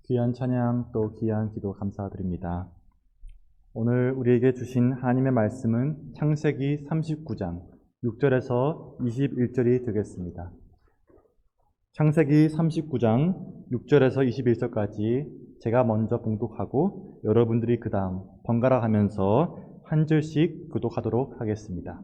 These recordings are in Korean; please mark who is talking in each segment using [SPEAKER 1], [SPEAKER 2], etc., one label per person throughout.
[SPEAKER 1] 귀한 찬양 또 귀한 기도 감사드립니다. 오늘 우리에게 주신 하나님의 말씀은 창세기 39장 6절에서 21절이 되겠습니다. 창세기 39장 6절에서 21절까지 제가 먼저 봉독하고 여러분들이 그 다음 번갈아 가면서 한 절씩 교독하도록 하겠습니다.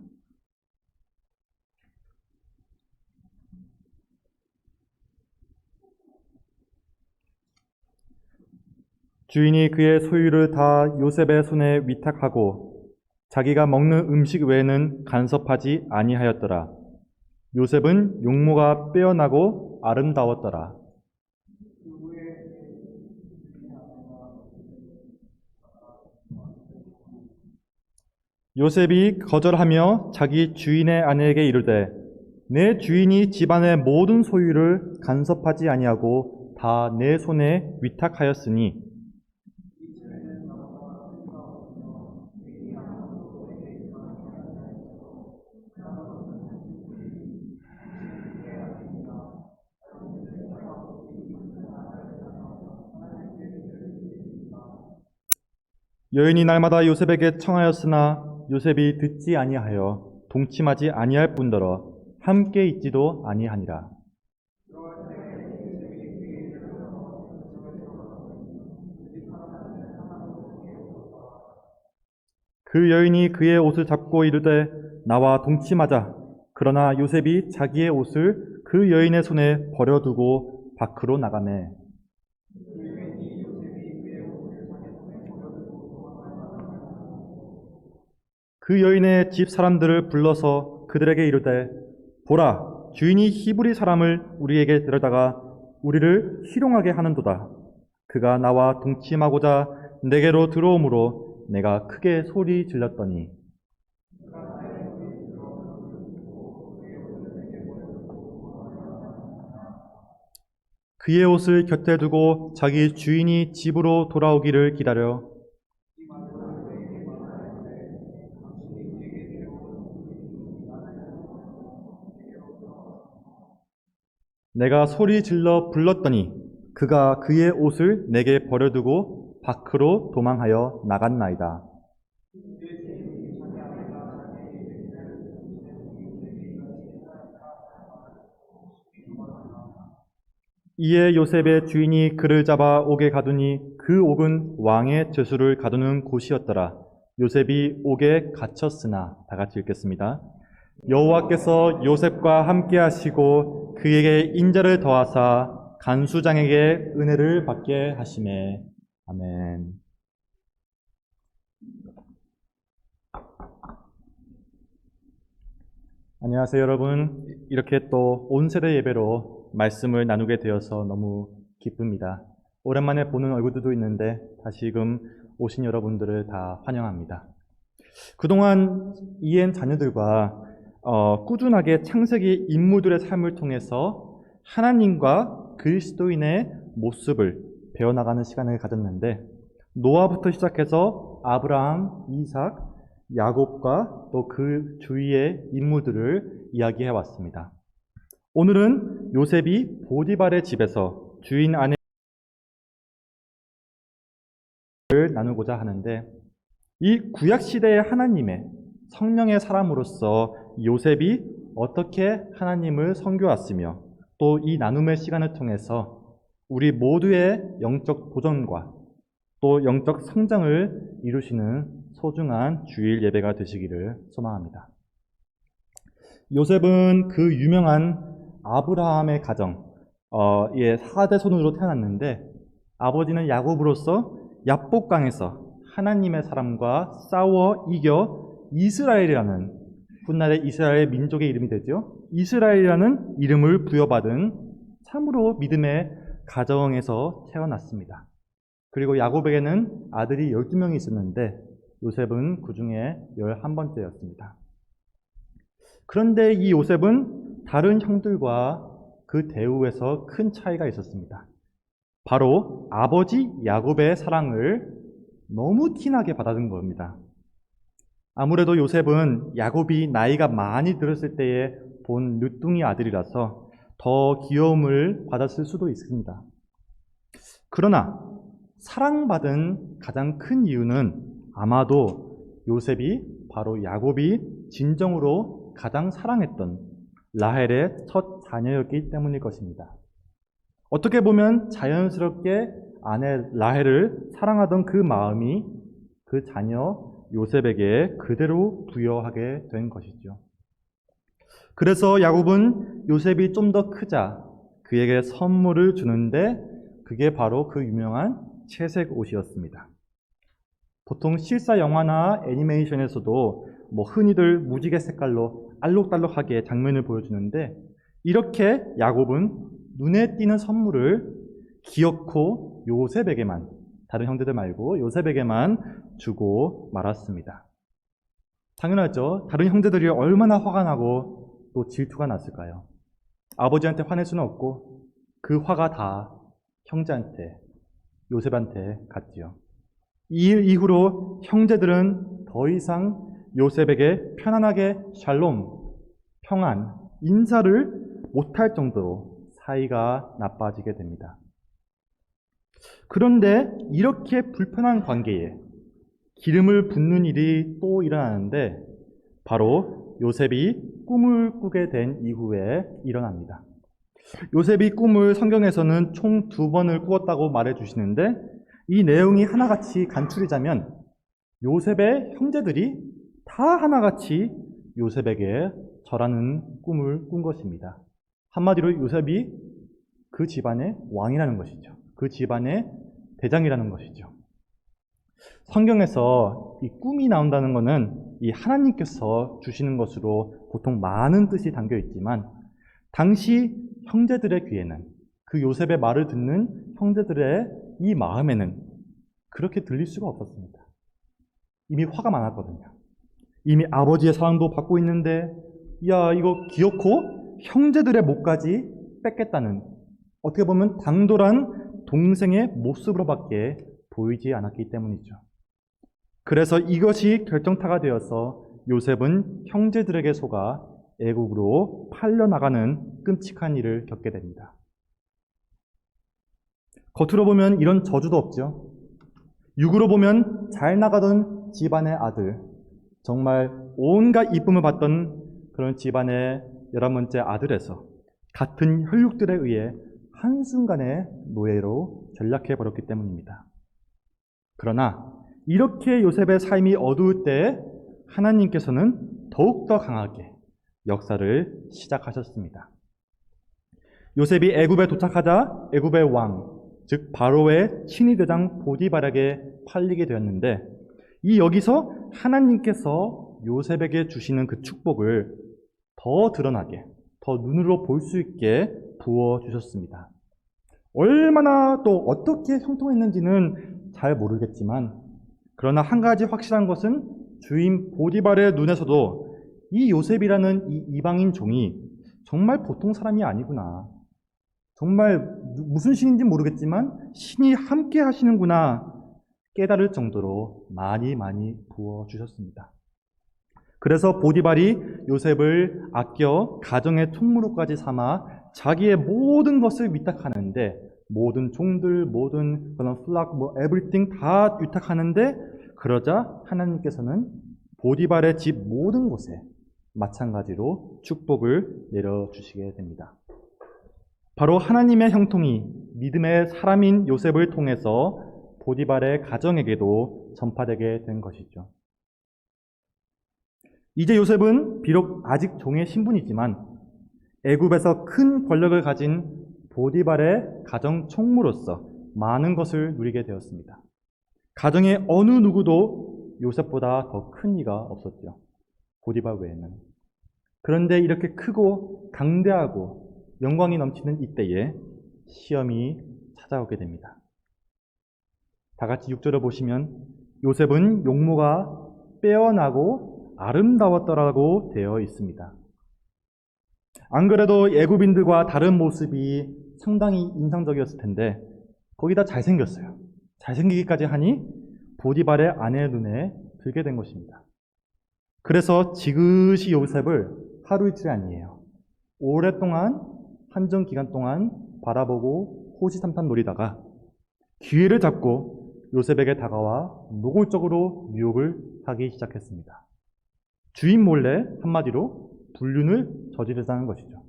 [SPEAKER 1] 주인이 그의 소유를 다 요셉의 손에 위탁하고 자기가 먹는 음식 외에는 간섭하지 아니하였더라. 요셉은 용모가 빼어나고 아름다웠더라. 요셉이 거절하며 자기 주인의 아내에게 이르되 내 주인이 집안의 모든 소유를 간섭하지 아니하고 다 내 손에 위탁하였으니 여인이 날마다 요셉에게 청하였으나 요셉이 듣지 아니하여 동침하지 아니할 뿐더러 함께 있지도 아니하니라. 그 여인이 그의 옷을 잡고 이르되 나와 동침하자. 그러나 요셉이 자기의 옷을 그 여인의 손에 버려두고 밖으로 나가매. 그 여인의 집 사람들을 불러서 그들에게 이르되 보라, 주인이 히브리 사람을 우리에게 데려다가 우리를 희롱하게 하는도다. 그가 나와 동침하고자 내게로 들어오므로 내가 크게 소리 질렀더니 그의 옷을 곁에 두고 자기 주인이 집으로 돌아오기를 기다려 내가 소리 질러 불렀더니 그가 그의 옷을 내게 버려두고 밖으로 도망하여 나갔나이다. 이에 요셉의 주인이 그를 잡아 옥에 가두니 그 옥은 왕의 죄수를 가두는 곳이었더라. 요셉이 옥에 갇혔으나 다 같이 읽겠습니다. 여호와께서 요셉과 함께 하시고 그에게 인자를 더하사 간수장에게 은혜를 받게 하시매. 아멘. 안녕하세요, 여러분. 이렇게 또 온 세대 예배로 말씀을 나누게 되어서 너무 기쁩니다. 오랜만에 보는 얼굴들도 있는데 다시금 오신 여러분들을 다 환영합니다. 그동안 EN 자녀들과 꾸준하게 창세기 인물들의 삶을 통해서 하나님과 그리스도인의 모습을 배워나가는 시간을 가졌는데 노아부터 시작해서 아브라함, 이삭, 야곱과 또 그 주위의 인물들을 이야기해 왔습니다. 오늘은 요셉이 보디발의 집에서 주인 아내를 나누고자 하는데 이 구약시대의 하나님의 성령의 사람으로서 요셉이 어떻게 하나님을 섬겨왔으며 또 이 나눔의 시간을 통해서 우리 모두의 영적 도전과 또 영적 성장을 이루시는 소중한 주일 예배가 되시기를 소망합니다. 요셉은 그 유명한 아브라함의 가정, 의 4대 손으로 태어났는데 아버지는 야곱으로서 야복강에서 하나님의 사람과 싸워 이겨 이스라엘이라는 훗날의 이스라엘 민족의 이름이 되죠. 이스라엘이라는 이름을 부여받은 참으로 믿음의 가정에서 태어났습니다. 그리고 야곱에게는 아들이 12명이 있었는데 요셉은 그 중에 11번째였습니다. 그런데 이 요셉은 다른 형들과 그 대우에서 큰 차이가 있었습니다. 바로 아버지 야곱의 사랑을 너무 티나게 받아든 겁니다. 아무래도 요셉은 야곱이 나이가 많이 들었을 때에 본 늦둥이 아들이라서 더 귀여움을 받았을 수도 있습니다. 그러나 사랑받은 가장 큰 이유는 아마도 요셉이 바로 야곱이 진정으로 가장 사랑했던 라헬의 첫 자녀였기 때문일 것입니다. 어떻게 보면 자연스럽게 아내 라헬을 사랑하던 그 마음이 그 자녀 요셉에게 그대로 부여하게 된 것이죠. 그래서 야곱은 요셉이 좀 더 크자 그에게 선물을 주는데 그게 바로 그 유명한 채색 옷이었습니다. 보통 실사 영화나 애니메이션에서도 흔히들 무지개 색깔로 알록달록하게 장면을 보여주는데 이렇게 야곱은 눈에 띄는 선물을 기어코 요셉에게만, 다른 형제들 말고 요셉에게만 주고 말았습니다. 당연하죠. 다른 형제들이 얼마나 화가 나고 또 질투가 났을까요? 아버지한테 화낼 수는 없고 그 화가 다 형제한테, 요셉한테 갔지요. 이 일 이후로 형제들은 더 이상 요셉에게 편안하게 샬롬, 평안, 인사를 못할 정도로 사이가 나빠지게 됩니다. 그런데 이렇게 불편한 관계에 기름을 붓는 일이 또 일어나는데 바로 요셉이 꿈을 꾸게 된 이후에 일어납니다. 요셉이 꿈을 성경에서는 총 2번을 꾸었다고 말해주시는데 이 내용이 하나같이 간추리자면 요셉의 형제들이 다 하나같이 요셉에게 절하는 꿈을 꾼 것입니다. 한마디로 요셉이 그 집안의 왕이라는 것이죠. 그 집안의 대장이라는 것이죠. 성경에서 이 꿈이 나온다는 것은 이 하나님께서 주시는 것으로 보통 많은 뜻이 담겨 있지만 당시 형제들의 귀에는 그 요셉의 말을 듣는 형제들의 이 마음에는 그렇게 들릴 수가 없었습니다. 이미 화가 많았거든요. 이미 아버지의 사랑도 받고 있는데 야 이거 기어코 형제들의 목까지 뺏겠다는 어떻게 보면 당돌한 동생의 모습으로밖에 보이지 않았기 때문이죠. 그래서 이것이 결정타가 되어서 요셉은 형제들에게 속아 애국으로 팔려나가는 끔찍한 일을 겪게 됩니다. 겉으로 보면 이런 저주도 없죠. 육으로 보면 잘 나가던 집안의 아들, 정말 온갖 이쁨을 받던 그런 집안의 11번째 아들에서 같은 혈육들에 의해 한순간에 노예로 전락해버렸기 때문입니다. 그러나 이렇게 요셉의 삶이 어두울 때 하나님께서는 더욱더 강하게 역사를 시작하셨습니다. 요셉이 애굽에 도착하자 애굽의 왕, 즉 바로의 친위대장 보디발에게 팔리게 되었는데 이 여기서 하나님께서 요셉에게 주시는 그 축복을 더 드러나게, 더 눈으로 볼 수 있게 부어주셨습니다. 얼마나 또 어떻게 형통했는지는 잘 모르겠지만 그러나 한 가지 확실한 것은 주인 보디발의 눈에서도 이 요셉이라는 이 이방인 종이 정말 보통 사람이 아니구나. 정말 무슨 신인지 모르겠지만 신이 함께 하시는구나 깨달을 정도로 많이 부어주셨습니다. 그래서 보디발이 요셉을 아껴 가정의 총무로까지 삼아 자기의 모든 것을 위탁하는데 모든 종들, 모든 그런 플락, 에브리띵 다 위탁하는데 그러자 하나님께서는 보디발의 집 모든 곳에 마찬가지로 축복을 내려주시게 됩니다. 바로 하나님의 형통이 믿음의 사람인 요셉을 통해서 보디발의 가정에게도 전파되게 된 것이죠. 이제 요셉은 비록 아직 종의 신분이지만 애굽에서 큰 권력을 가진 보디발의 가정 총무로서 많은 것을 누리게 되었습니다. 가정의 어느 누구도 요셉보다 더 큰 이가 없었죠. 보디발 외에는. 그런데 이렇게 크고 강대하고 영광이 넘치는 이때에 시험이 찾아오게 됩니다. 다 같이 6절을 보시면 요셉은 용모가 빼어나고 아름다웠더라고 되어 있습니다. 안 그래도 애굽인들과 다른 모습이 상당히 인상적이었을 텐데 거기다 잘생겼어요. 잘생기기까지 하니 보디발의 아내의 눈에 들게 된 것입니다. 그래서 지그시 요셉을 하루 이틀이 아니에요. 오랫동안 한정 기간 동안 바라보고 호시탐탐 노리다가 기회를 잡고 요셉에게 다가와 노골적으로 유혹을 하기 시작했습니다. 주인 몰래 한마디로 불륜을 저지르자는 것이죠.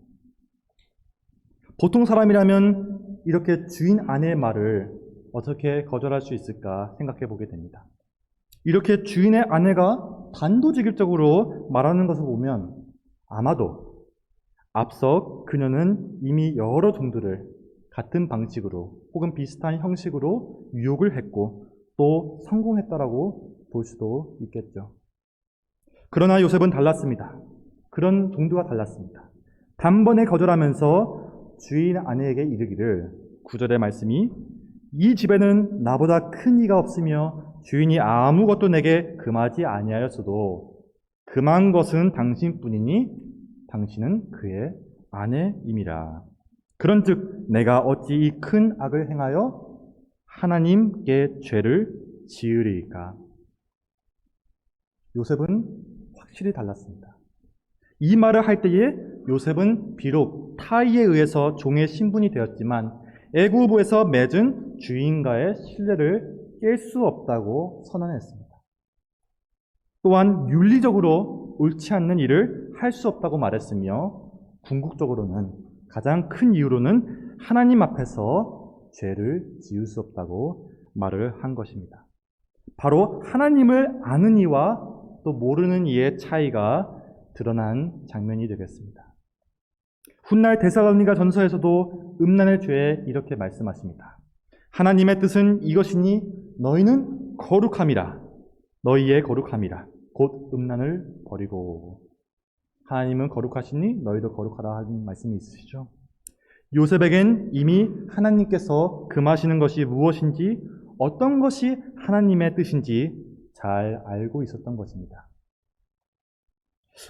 [SPEAKER 1] 보통 사람이라면 이렇게 주인 아내의 말을 어떻게 거절할 수 있을까 생각해 보게 됩니다. 이렇게 주인의 아내가 단도직입적으로 말하는 것을 보면 아마도 앞서 그녀는 이미 여러 종들을 같은 방식으로 혹은 비슷한 형식으로 유혹을 했고 또 성공했다라고 볼 수도 있겠죠. 그러나 요셉은 달랐습니다. 그런 종류가 달랐습니다. 단번에 거절하면서 주인 아내에게 이르기를 9절의 말씀이 이 집에는 나보다 큰 이가 없으며 주인이 아무것도 내게 금하지 아니하였어도 금한 것은 당신뿐이니 당신은 그의 아내임이라. 그런즉 내가 어찌 이 큰 악을 행하여 하나님께 죄를 지으리까. 요셉은 확실히 달랐습니다. 이 말을 할 때에 요셉은 비록 타의에 의해서 종의 신분이 되었지만 애굽에서 맺은 주인과의 신뢰를 깰 수 없다고 선언했습니다. 또한 윤리적으로 옳지 않는 일을 할 수 없다고 말했으며 궁극적으로는 가장 큰 이유로는 하나님 앞에서 죄를 지을 수 없다고 말을 한 것입니다. 바로 하나님을 아는 이와 또 모르는 이의 차이가 드러난 장면이 되겠습니다. 훗날 데살로니가 전서에서도 음란의 죄에 이렇게 말씀하십니다. 하나님의 뜻은 이것이니 너희는 거룩함이라. 너희의 거룩함이라. 곧 음란을 버리고. 하나님은 거룩하시니 너희도 거룩하라 하는 말씀이 있으시죠. 요셉에겐 이미 하나님께서 금하시는 것이 무엇인지 어떤 것이 하나님의 뜻인지 잘 알고 있었던 것입니다.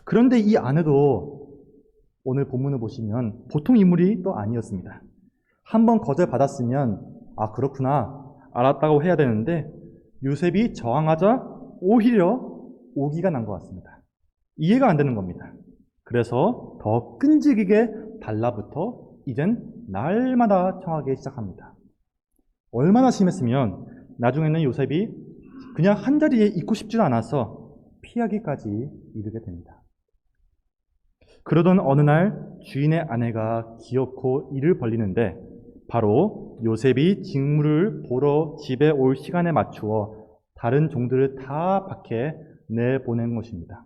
[SPEAKER 1] 그런데 이 아내도 오늘 본문을 보시면 보통 인물이 또 아니었습니다. 한번 거절받았으면 아 그렇구나 알았다고 해야 되는데 요셉이 저항하자 오히려 오기가 난 것 같습니다. 이해가 안 되는 겁니다. 그래서 더 끈질기게 달라붙어 이젠 날마다 청하기 시작합니다. 얼마나 심했으면 나중에는 요셉이 그냥 한자리에 있고 싶지도 않아서 피하기까지 이르게 됩니다. 그러던 어느 날 주인의 아내가 기어코 이를 벌리는데 바로 요셉이 직무를 보러 집에 올 시간에 맞추어 다른 종들을 다 밖에 내보낸 것입니다.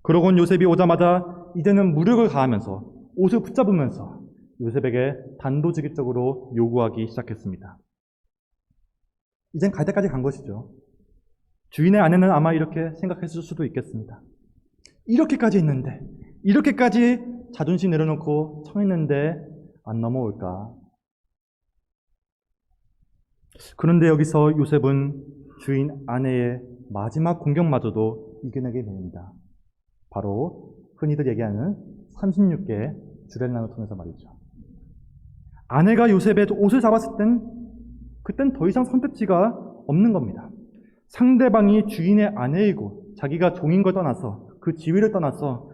[SPEAKER 1] 그러곤 요셉이 오자마자 이제는 무력을 가하면서 옷을 붙잡으면서 요셉에게 단도직입적으로 요구하기 시작했습니다. 이젠 갈 때까지 간 것이죠. 주인의 아내는 아마 이렇게 생각했을 수도 있겠습니다. 이렇게까지 했는데, 이렇게까지 자존심 내려놓고 청했는데 안 넘어올까? 그런데 여기서 요셉은 주인 아내의 마지막 공격마저도 이겨내게 됩니다. 바로 흔히들 얘기하는 36개의 주례란을 통해서 말이죠. 아내가 요셉의 옷을 잡았을 그땐 더 이상 선택지가 없는 겁니다. 상대방이 주인의 아내이고 자기가 종인 걸 떠나서 그 지위를 떠나서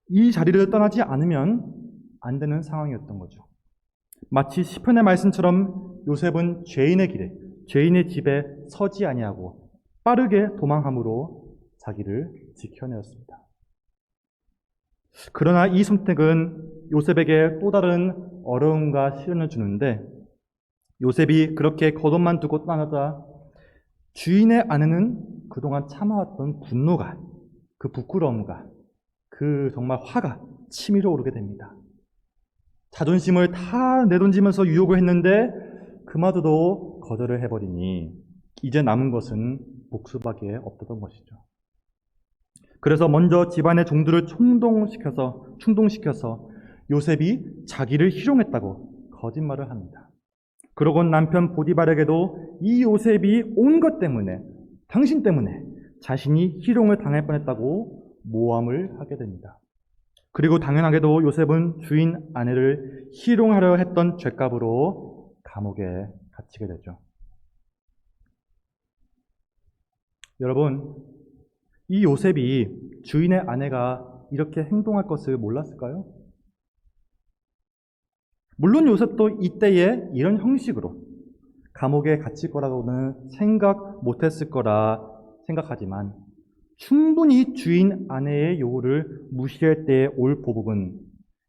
[SPEAKER 1] 이 자리를 떠나지 않으면 안 되는 상황이었던 거죠. 마치 시편의 말씀처럼 요셉은 죄인의 길에, 죄인의 집에 서지 아니하고 빠르게 도망함으로 자기를 지켜내었습니다. 그러나 이 선택은 요셉에게 또 다른 어려움과 시련을 주는데 요셉이 그렇게 겉옷만 두고 떠나다 주인의 아내는 그동안 참아왔던 분노가, 그 부끄러움과 그 정말 화가 치밀어 오르게 됩니다. 자존심을 다 내던지면서 유혹을 했는데 그마저도 거절을 해버리니 이제 남은 것은 복수밖에 없었던 것이죠. 그래서 먼저 집안의 종들을 충동시켜서 요셉이 자기를 희롱했다고 거짓말을 합니다. 그러곤 남편 보디발에게도 이 요셉이 온 것 때문에, 당신 때문에 자신이 희롱을 당할 뻔했다고 모함을 하게 됩니다. 그리고 당연하게도 요셉은 주인 아내를 희롱하려 했던 죄값으로 감옥에 갇히게 되죠. 여러분, 이 요셉이 주인의 아내가 이렇게 행동할 것을 몰랐을까요? 물론 요셉도 이때에 이런 형식으로 감옥에 갇힐 거라고는 생각 못했을 거라 생각하지만 충분히 주인 아내의 요구를 무시할 때의 올 보복은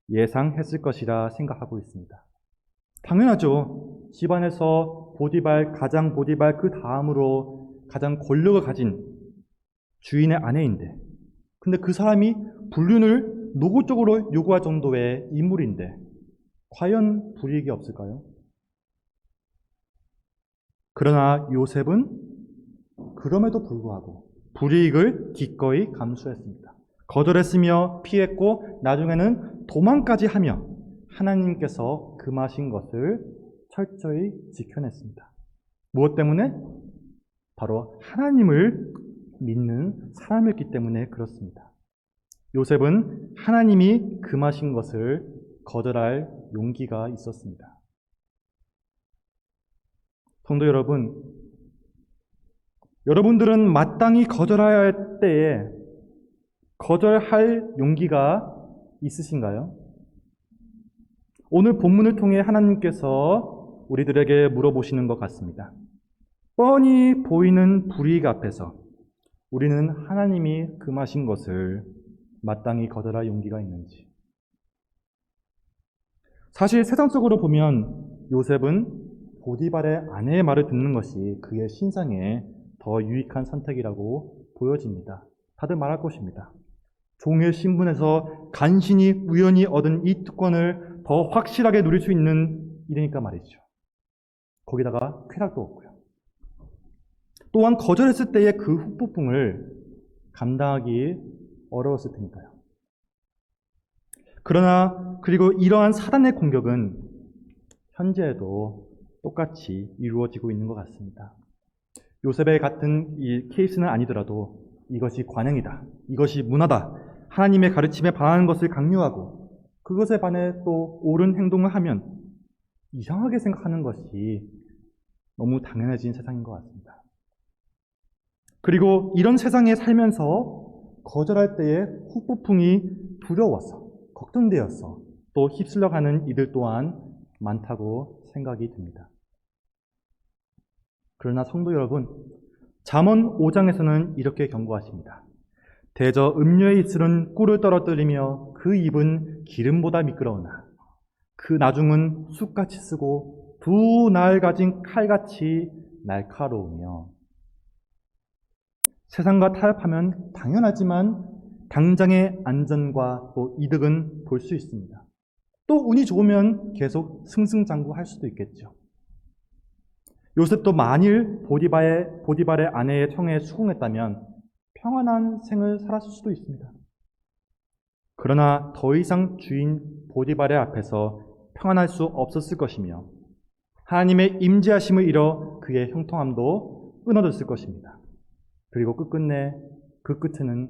[SPEAKER 1] 예상했을 것이라 생각하고 있습니다. 당연하죠. 집안에서 가장 보디발 그 다음으로 가장 권력을 가진 주인의 아내인데, 근데 그 사람이 불륜을 노골적으로 요구할 정도의 인물인데 과연 불이익이 없을까요? 그러나 요셉은 그럼에도 불구하고 불이익을 기꺼이 감수했습니다. 거절했으며 피했고 나중에는 도망까지 하며 하나님께서 금하신 것을 철저히 지켜냈습니다. 무엇 때문에? 바로 하나님을 믿는 사람이었기 때문에 그렇습니다. 요셉은 하나님이 금하신 것을 거절할 용기가 있었습니다. 성도 여러분, 여러분들은 마땅히 거절해야 할 때에 거절할 용기가 있으신가요? 오늘 본문을 통해 하나님께서 우리들에게 물어보시는 것 같습니다. 뻔히 보이는 불이익 앞에서 우리는 하나님이 금하신 것을 마땅히 거절할 용기가 있는지. 사실 세상적으로 보면 요셉은 보디발의 아내의 말을 듣는 것이 그의 신상에 더 유익한 선택이라고 보여집니다. 다들 말할 것입니다. 종의 신분에서 간신히 우연히 얻은 이 특권을 더 확실하게 누릴 수 있는 일이니까 말이죠. 거기다가 쾌락도 없고요. 또한 거절했을 때의 그 후폭풍을 감당하기 어려웠을 테니까요. 그리고 이러한 사단의 공격은 현재에도 똑같이 이루어지고 있는 것 같습니다. 요셉의 같은 이 케이스는 아니더라도 이것이 관행이다, 이것이 문화다, 하나님의 가르침에 반하는 것을 강요하고 그것에 반해 또 옳은 행동을 하면 이상하게 생각하는 것이 너무 당연해진 세상인 것 같습니다. 그리고 이런 세상에 살면서 거절할 때의 후폭풍이 두려워서, 걱정되어서 또 휩쓸려가는 이들 또한 많다고 생각이 듭니다. 그러나 성도 여러분, 잠언 5장에서는 이렇게 경고하십니다. 대저 음료의 입술은 꿀을 떨어뜨리며 그 입은 기름보다 미끄러우나 그 나중은 쑥같이 쓰고 두 날 가진 칼같이 날카로우며. 세상과 타협하면 당연하지만 당장의 안전과 또 이득은 볼 수 있습니다. 또 운이 좋으면 계속 승승장구할 수도 있겠죠. 요셉도 만일 보디발의 아내의 청에 수긍했다면 평안한 생을 살았을 수도 있습니다. 그러나 더 이상 주인 보디발의 앞에서 평안할 수 없었을 것이며 하나님의 임재하심을 잃어 그의 형통함도 끊어졌을 것입니다. 그리고 끝끝내 그 끝에는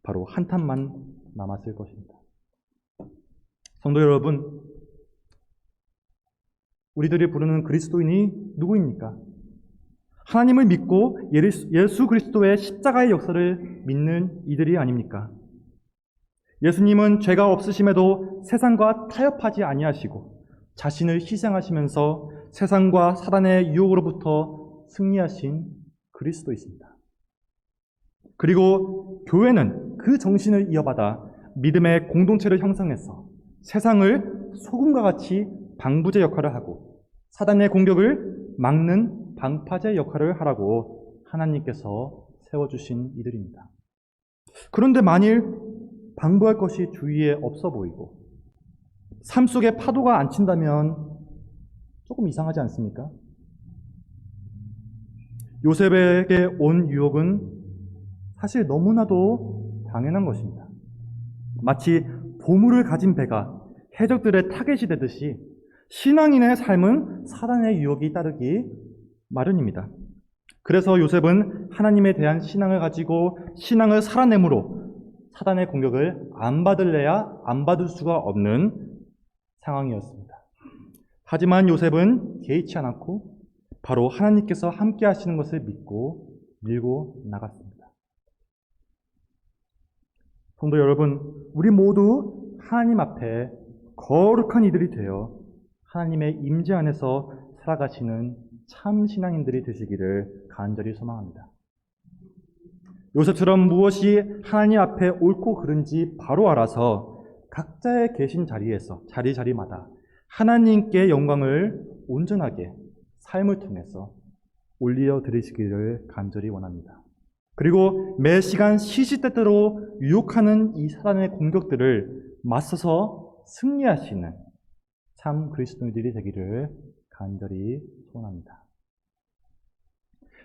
[SPEAKER 1] 바로 한탄만 남았을 것입니다. 성도 여러분, 우리들이 부르는 그리스도인이 누구입니까? 하나님을 믿고 예수 그리스도의 십자가의 역사를 믿는 이들이 아닙니까? 예수님은 죄가 없으심에도 세상과 타협하지 아니하시고 자신을 희생하시면서 세상과 사단의 유혹으로부터 승리하신 그리스도이십니다. 그리고 교회는 그 정신을 이어받아 믿음의 공동체를 형성해서 세상을 소금과 같이 방부제 역할을 하고 사단의 공격을 막는 방파제 역할을 하라고 하나님께서 세워주신 이들입니다. 그런데 만일 방부할 것이 주위에 없어 보이고 삶 속에 파도가 안 친다면 조금 이상하지 않습니까? 요셉에게 온 유혹은 사실 너무나도 당연한 것입니다. 마치 보물을 가진 배가 해적들의 타겟이 되듯이 신앙인의 삶은 사단의 유혹이 따르기 마련입니다. 그래서 요셉은 하나님에 대한 신앙을 가지고 신앙을 살아내므로 사단의 공격을 안 받을래야 안 받을 수가 없는 상황이었습니다. 하지만 요셉은 개의치 않았고 바로 하나님께서 함께 하시는 것을 믿고 밀고 나갔습니다. 성도 여러분, 우리 모두 하나님 앞에 거룩한 이들이 되어 하나님의 임재 안에서 살아가시는 참 신앙인들이 되시기를 간절히 소망합니다. 요셉처럼 무엇이 하나님 앞에 옳고 그른지 바로 알아서 각자의 계신 자리에서 자리마다 하나님께 영광을 온전하게 삶을 통해서 올려드리시기를 간절히 원합니다. 그리고 매 시간 시시때때로 유혹하는 이 사단의 공격들을 맞서서 승리하시는 참 그리스도인들이 되기를 간절히 소원합니다.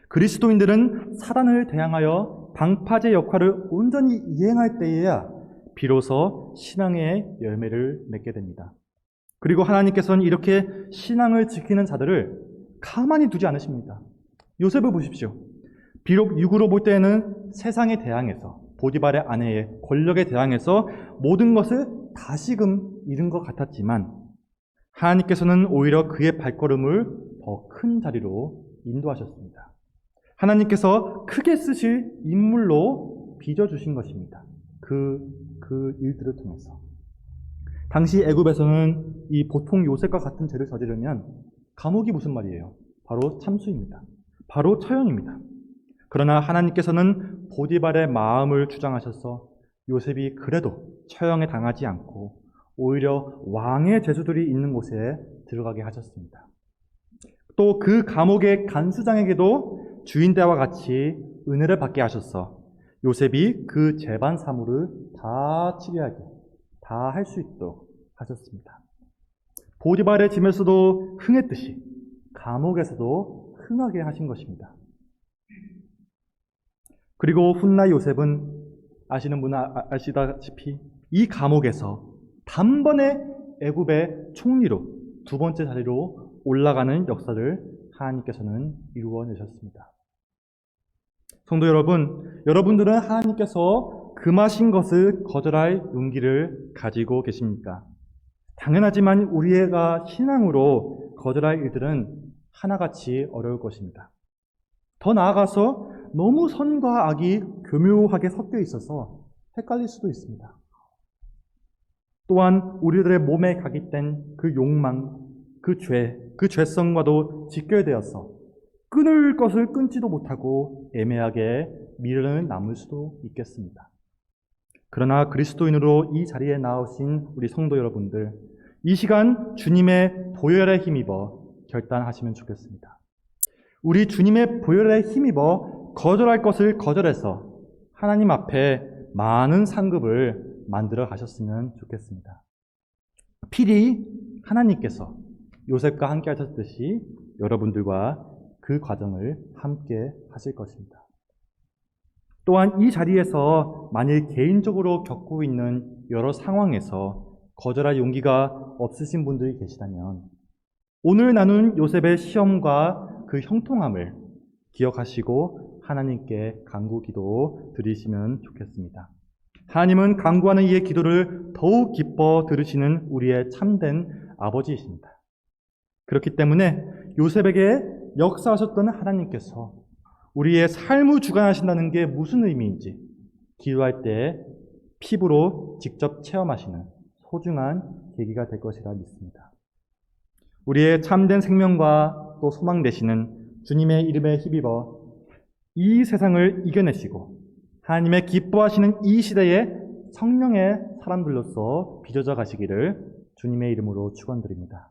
[SPEAKER 1] 그리스도인들은 사단을 대항하여 방파제 역할을 온전히 이행할 때에야 비로소 신앙의 열매를 맺게 됩니다. 그리고 하나님께서는 이렇게 신앙을 지키는 자들을 가만히 두지 않으십니다. 요셉을 보십시오. 비록 육으로 볼 때에는 세상에 대항해서 보디발의 아내의 권력에 대항해서 모든 것을 다시금 잃은 것 같았지만 하나님께서는 오히려 그의 발걸음을 더 큰 자리로 인도하셨습니다. 하나님께서 크게 쓰실 인물로 빚어주신 것입니다. 그 일들을 통해서. 당시 애굽에서는 이 보통 요셉과 같은 죄를 저지르면 감옥이 무슨 말이에요? 바로 참수입니다. 바로 처형입니다. 그러나 하나님께서는 보디발의 마음을 주장하셔서 요셉이 그래도 처형에 당하지 않고 오히려 왕의 제수들이 있는 곳에 들어가게 하셨습니다. 또 그 감옥의 간수장에게도 주인대와 같이 은혜를 받게 하셔서 요셉이 그 재반 사무를 다 치리하게, 다 할 수 있도록 하셨습니다. 보디발의 집에서도 흥했듯이 감옥에서도 흥하게 하신 것입니다. 그리고 훗날 요셉은 아시는 분은 아시다시피 이 감옥에서 단번에 애굽의 총리로 두 번째 자리로 올라가는 역사를 하나님께서는 이루어내셨습니다. 성도 여러분, 여러분들은 하나님께서 금하신 것을 거절할 용기를 가지고 계십니까? 당연하지만 우리가 신앙으로 거절할 일들은 하나같이 어려울 것입니다. 더 나아가서 너무 선과 악이 교묘하게 섞여 있어서 헷갈릴 수도 있습니다. 또한 우리들의 몸에 각입된 그 욕망, 그 죄성과도 직결되어서 끊을 것을 끊지도 못하고 애매하게 미련을 남을 수도 있겠습니다. 그러나 그리스도인으로 이 자리에 나오신 우리 성도 여러분들, 이 시간 주님의 보혈에 힘입어 결단하시면 좋겠습니다. 우리 주님의 보혈에 힘입어 거절할 것을 거절해서 하나님 앞에 많은 상급을 만들어 가셨으면 좋겠습니다. 필히 하나님께서 요셉과 함께 하셨듯이 여러분들과 그 과정을 함께 하실 것입니다. 또한 이 자리에서 만일 개인적으로 겪고 있는 여러 상황에서 거절할 용기가 없으신 분들이 계시다면 오늘 나눈 요셉의 시험과 그 형통함을 기억하시고 하나님께 간구 기도 드리시면 좋겠습니다. 하나님은 간구하는 이의 기도를 더욱 기뻐 들으시는 우리의 참된 아버지이십니다. 그렇기 때문에 요셉에게 역사하셨던 하나님께서 우리의 삶을 주관하신다는 게 무슨 의미인지 기도할 때 피부로 직접 체험하시는 소중한 계기가 될 것이라 믿습니다. 우리의 참된 생명과 또 소망 되시는 주님의 이름에 힘입어 이 세상을 이겨내시고 하나님의 기뻐하시는 이 시대에 성령의 사람들로서 빚어져 가시기를 주님의 이름으로 축원드립니다.